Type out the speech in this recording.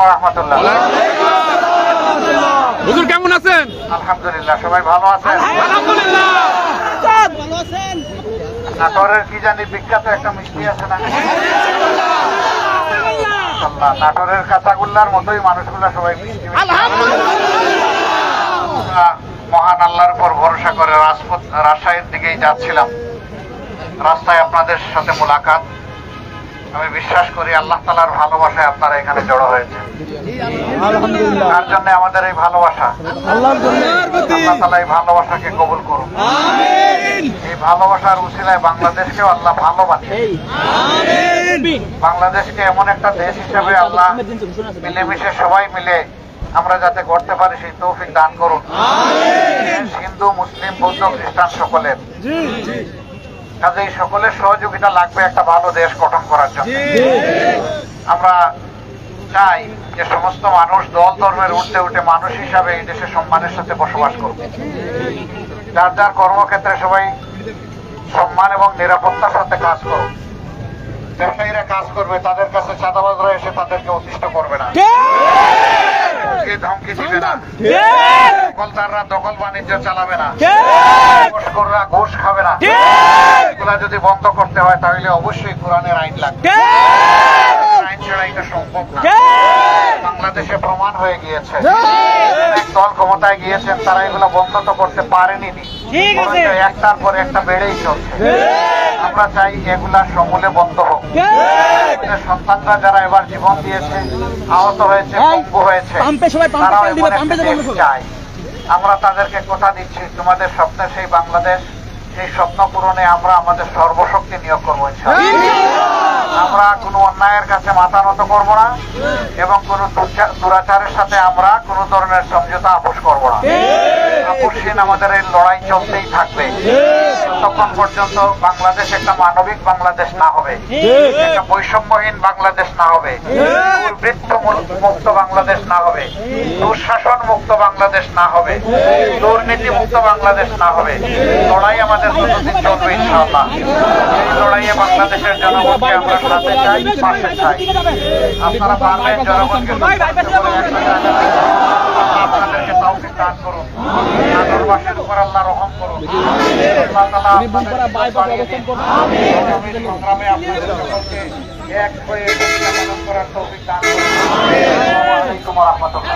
ওয়া রাহমাতুল্লাহ। হুজুর কেমন আছেন? আলহামদুলিল্লাহ, সবাই ভালো আছেন? আলহামদুলিল্লাহ। নাটোরের কি জানি বিখ্যাত একটা মিষ্টি আছে না? মাশাআল্লাহ, নাটোরের কাঁচাগোল্লার মতোই মানুষগুলা সবাই মিষ্টি। মহান আল্লাহর উপর ভরসা করে রাজশাহীর দিকেই যাচ্ছিলাম। রাস্তায় আপনাদের সাথে মোলাকাত। আমি বিশ্বাস করি আল্লাহ তাআলার ভালোবাসায় আপনারা এখানে জড়ো হয়েছে। তার জন্য আমাদের এই ভালোবাসা, আল্লাহ তাআলা এই ভালোবাসাকে কবুল করুন। এই ভালোবাসার উসিলায় বাংলাদেশকেও আল্লাহ ভালোবাসে। বাংলাদেশকে এমন একটা দেশ হিসেবে আল্লাহ মিলেমিশে সবাই মিলে আমরা যাতে করতে পারি সেই তৌফিক দান করুন। হিন্দু, মুসলিম, বৌদ্ধ, খ্রিস্টান সকলের কাজে এই সকলের সহযোগিতা লাগবে একটা ভালো দেশ গঠন করার জন্য। আমরা চাই যে সমস্ত মানুষ দল ধর্মের ঊর্ধ্বে উঠে মানুষ হিসাবে এই দেশে সম্মানের সাথে বসবাস করবে। যার যার কর্মক্ষেত্রে সবাই সম্মান এবং নিরাপত্তার সাথে কাজ করবে। ব্যবসায়ীরা কাজ করবে, তাদের কাছে চাঁদাবাজরা এসে তাদেরকে অতিষ্ঠ করবে না, ধমকি দিবে না, দখলদাররা দখল বাণিজ্য চালাবে না, ঘুষখোররা ঘুষ খাবে না। এগুলা যদি বন্ধ করতে হয় তাহলে অবশ্যই কোরআনের আইন লাগবে। আইন ছাড়া এটা সম্ভব না। বাংলাদেশে প্রমাণ হয়ে গিয়েছে অনেক দল ক্ষমতায় গিয়েছেন, তারা এগুলো বন্ধ তো করতে পারেনি, একটার পর একটা বেড়েই চলছে। আমরা চাই এগুলা সমূলে বন্ধ হোক। সন্তানরা যারা এবার জীবন দিয়েছে, আহত হয়েছে, পঙ্গু হয়েছে, তারাও এমন একটা দেশ চায়। আমরা তাদেরকে কথা দিচ্ছি, তোমাদের স্বপ্নের সেই বাংলাদেশ, সেই স্বপ্ন পূরণে আমরা আমাদের সর্বশক্তি নিয়োগ করবো ইনশাআল্লাহ। আমরা কোনো অন্যায়ের কাছে মাথা নত করবো না এবং কোনো দুরাচারের সাথে আমরা কোনো ধরনের সমঝোতা আপোষ করবো না। আপোষহীন আমাদের এই লড়াই চলতেই থাকবে ততক্ষণ পর্যন্ত বাংলাদেশ একটা মানবিক বাংলাদেশ না হবে, একটা বৈষম্যহীন বাংলাদেশ না হবে, দুর্বৃত্ত মুক্ত বাংলাদেশ না হবে, দুঃশাসন মুক্ত বাংলাদেশ না হবে, দুর্নীতি মুক্ত বাংলাদেশ না হবে। লড়াই আমাদের প্রতিদিন চলবে ইনশাআল্লাহ। এই লড়াইয়ে বাংলাদেশের জনগণকে আমরা সাথে চাই, পাশে চাই। আপনারা পারবেন জনগণকে আপনাদেরকে তৌফিক দান করুন। নাটোরবাসীর উপর আল্লাহ রহম করুন। আল্লাহ তাআলা সংগ্রামে আপনাদের সকলকে এক হয়ে পালন করার তৌফিক দান করুন। আসসালামু আলাইকুম ওয়া রাহমাতুল্লাহ।